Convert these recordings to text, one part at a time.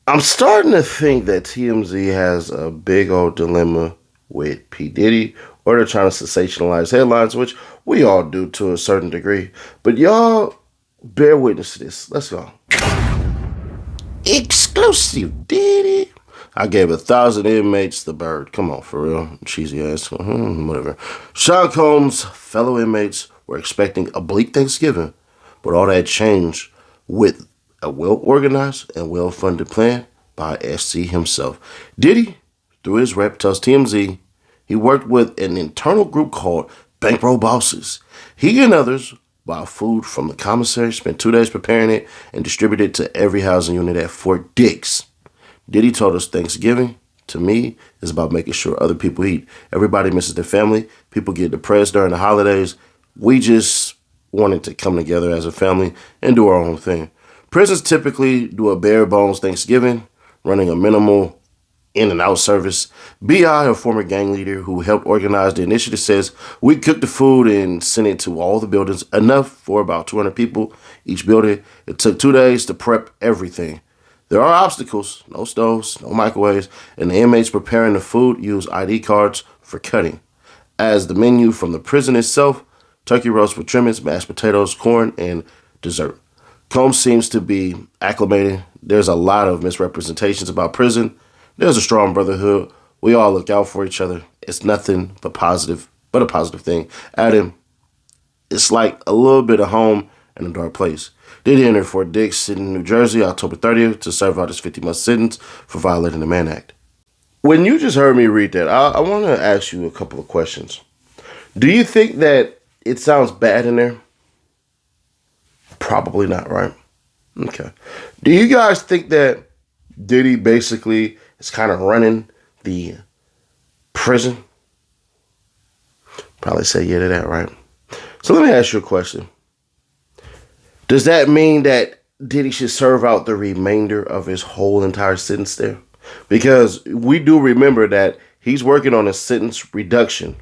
I'm starting to think that TMZ has a big old dilemma with P. Diddy, or they're trying to sensationalize headlines, which we all do to a certain degree. But y'all bear witness to this. Let's go. Exclusive, Diddy. I gave 1,000 inmates the bird. Come on, for real. Cheesy ass. Whatever. Sean Combs' fellow inmates were expecting a bleak Thanksgiving, but all that changed with a well-organized and well-funded plan by SC himself. Diddy, through his rep, tells TMZ he worked with an internal group called Bankroll Bosses. He and others bought food from the commissary, spent 2 days preparing it, and distributed it to every housing unit at Fort Dix. Diddy told us Thanksgiving, to me, is about making sure other people eat. Everybody misses their family. People get depressed during the holidays. We just wanted to come together as a family and do our own thing. Prisons typically do a bare bones Thanksgiving, running a minimal in and out service. B.I., a former gang leader who helped organize the initiative, says we cooked the food and sent it to all the buildings, enough for about 200 people each building. It took 2 days to prep everything. There are obstacles, no stoves, no microwaves, and the inmates preparing the food use ID cards for cutting. As the menu from the prison itself, turkey roast with trimmings, mashed potatoes, corn, and dessert. Combs seems to be acclimating. There's a lot of misrepresentations about prison. There's a strong brotherhood. We all look out for each other. It's nothing but a positive thing. Adam, it's like a little bit of home in a dark place. Diddy entered Fort Dix in New Jersey October 30th to serve out his 50-month sentence for violating the Mann Act. When you just heard me read that, I want to ask you a couple of questions. Do you think that it sounds bad in there? Probably not, right? Okay. Do you guys think that Diddy basically is kind of running the prison? Probably say yeah to that, right? So let me ask you a question. Does that mean that Diddy should serve out the remainder of his whole entire sentence there? Because we do remember that he's working on a sentence reduction.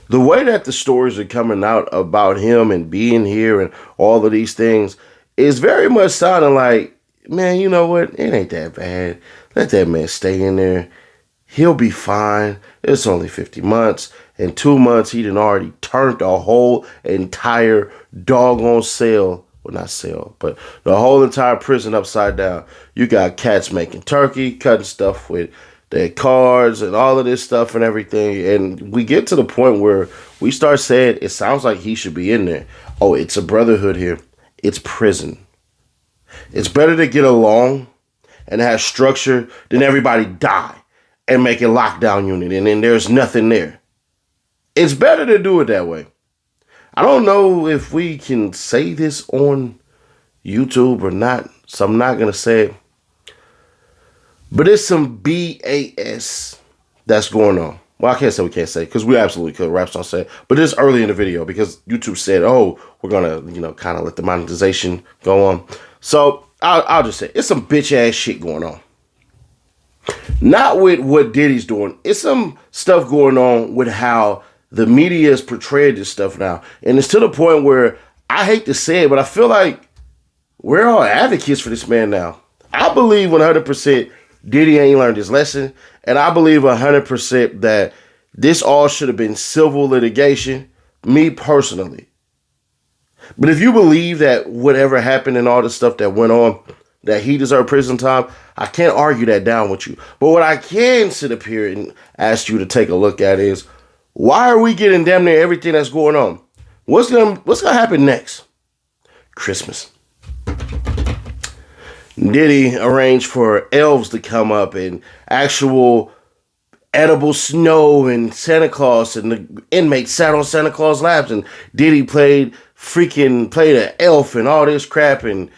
The way that the stories are coming out about him and being here and all of these things is very much sounding like, man, you know what? It ain't that bad. Let that man stay in there. He'll be fine. It's only 50 months. In 2 months, he done already turned the whole entire doggone cell. Well, not cell, but the whole entire prison upside down. You got cats making turkey, cutting stuff with their cards and all of this stuff and everything. And we get to the point where we start saying, it sounds like he should be in there. Oh, it's a brotherhood here. It's prison. It's better to get along and have structure than everybody die and make a lockdown unit and then there's nothing there. It's better to do it that way. I don't know if we can say this on YouTube or not, so I'm not going to say it. But it's some BAS that's going on. Well, I can't say we can't say because we absolutely could. Raps don't say it. But it's early in the video because YouTube said, oh, we're going to, kind of let the monetization go on. So I'll just say it's some bitch ass shit going on. Not with what Diddy's doing. It's some stuff going on with how the media has portrayed this stuff now. And it's to the point where I hate to say it, but I feel like we're all advocates for this man now. I believe 100% Diddy ain't learned his lesson. And I believe 100% that this all should have been civil litigation, me personally. But if you believe that whatever happened and all the stuff that went on, that he deserved prison time, I can't argue that down with you. But what I can sit up here and ask you to take a look at is, why are we getting damn near everything that's going on? What's gonna happen next? Christmas. Diddy arranged for elves to come up and actual edible snow and Santa Claus, and the inmates sat on Santa Claus laps, and Diddy played an elf and all this crap, and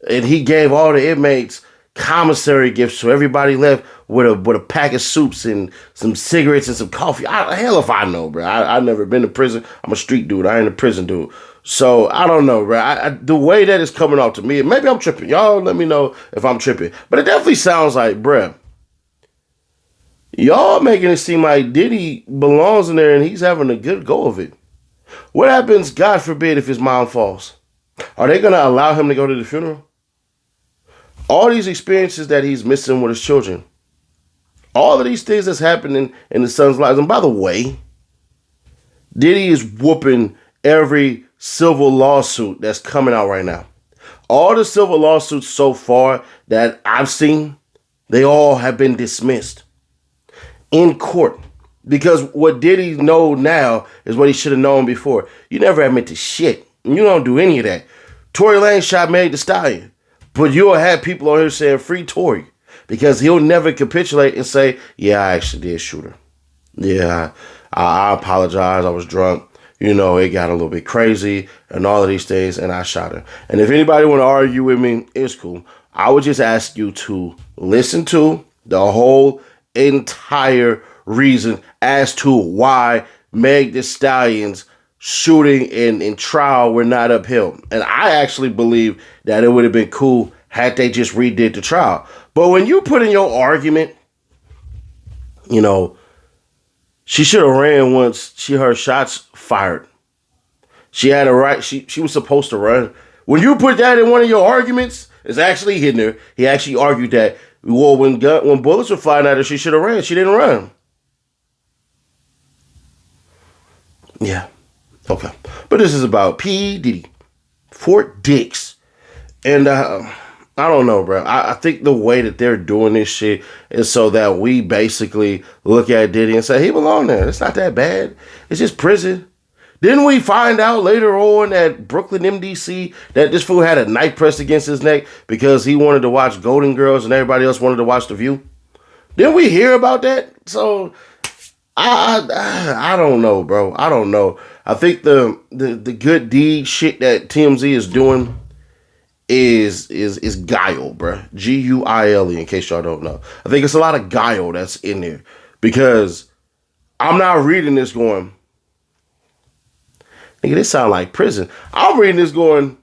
he gave all the inmates commissary gifts, so everybody left with a pack of soups and some cigarettes and some coffee. Hell if I know, bro. I've never been to prison. I'm a street dude. I ain't a prison dude. So I don't know, bro. The way that is coming off to me, maybe I'm tripping. Y'all let me know if I'm tripping. But it definitely sounds like, bro, y'all making it seem like Diddy belongs in there and he's having a good go of it. What happens, God forbid, if his mom falls? Are they going to allow him to go to the funeral? All these experiences that he's missing with his children. All of these things that's happening in his son's lives. And by the way, Diddy is whooping every civil lawsuit that's coming out right now. All the civil lawsuits so far that I've seen, they all have been dismissed in court. Because what Diddy know now is what he should have known before. You never admit to shit. You don't do any of that. Tory Lanez shot Meg Thee Stallion. But you'll have people on here saying free Tory. Because he'll never capitulate and say, yeah, I actually did shoot her. Yeah, I apologize. I was drunk. You know, it got a little bit crazy and all of these things, and I shot her. And if anybody want to argue with me, it's cool. I would just ask you to listen to the whole entire reason as to why Meg Thee Stallion's shooting and trial were not upheld. And I actually believe that it would have been cool had they just redid the trial. But when you put in your argument, you know, she should have ran once she heard shots fired. She had a right. She was supposed to run. When you put that in one of your arguments, it's actually hidden there. He actually argued that, well, when bullets were flying at her, she should have ran. She didn't run. Yeah. Okay. But this is about P. Diddy. Fort Dix. And I don't know, bro. I think the way that they're doing this shit is so that we basically look at Diddy and say, he belong there. It's not that bad. It's just prison. Didn't we find out later on at Brooklyn MDC that this fool had a knife pressed against his neck because he wanted to watch Golden Girls and everybody else wanted to watch The View? Didn't we hear about that? So I don't know, bro. I don't know. I think the good deed shit that TMZ is doing is guile, bro. Guile, in case y'all don't know. I think it's a lot of guile that's in there because I'm not reading this going, nigga, this sound like prison. I'm reading this going,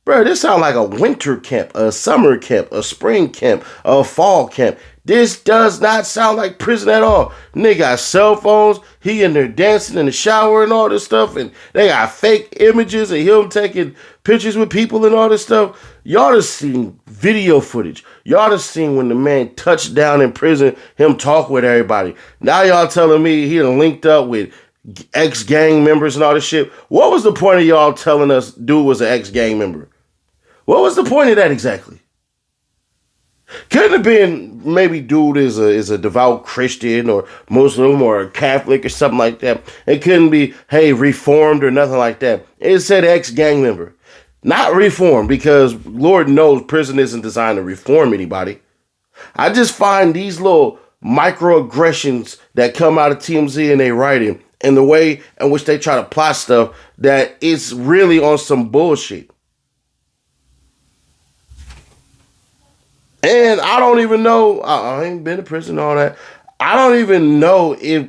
bro, this sound like a winter camp, a summer camp, a spring camp, a fall camp. This does not sound like prison at all. Nigga got cell phones. He in there dancing in the shower and all this stuff. And they got fake images of him taking pictures with people and all this stuff. Y'all just seen video footage. Y'all just seen when the man touched down in prison, him talk with everybody. Now y'all telling me he done linked up with ex-gang members and all this shit. What was the point of y'all telling us dude was an ex-gang member? What was the point of that exactly? Couldn't have been maybe dude is a devout Christian or Muslim or Catholic or something like that. It couldn't be, hey, reformed or nothing like that. It said ex-gang member. Not reformed because Lord knows prison isn't designed to reform anybody. I just find these little microaggressions that come out of TMZ and they writing and the way in which they try to plot stuff that it's really on some bullshit. And I don't even know, I ain't been to prison and all that. I don't even know if,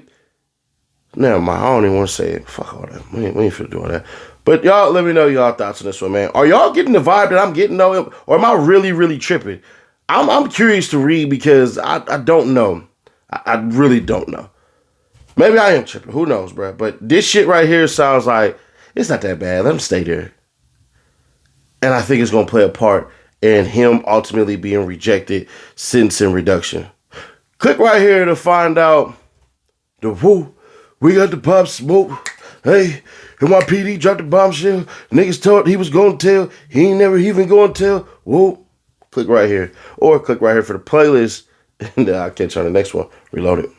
never mind, I don't even want to say it. Fuck all that. We ain't finna do all that. But y'all, let me know y'all thoughts on this one, man. Are y'all getting the vibe that I'm getting, though? Or am I really, really tripping? I'm curious to read because I don't know. I really don't know. Maybe I am tripping. Who knows, bro? But this shit right here sounds like it's not that bad. Let him stay there. And I think it's going to play a part and him ultimately being rejected, sentence and reduction. Click right here to find out the woo. We got the Pop Smoke. Hey, NYPD dropped the bombshell. Niggas told he was going to tell. He ain't never even going to tell. Woo. Click right here. Or click right here for the playlist. And I'll catch you on the next one. Reload it.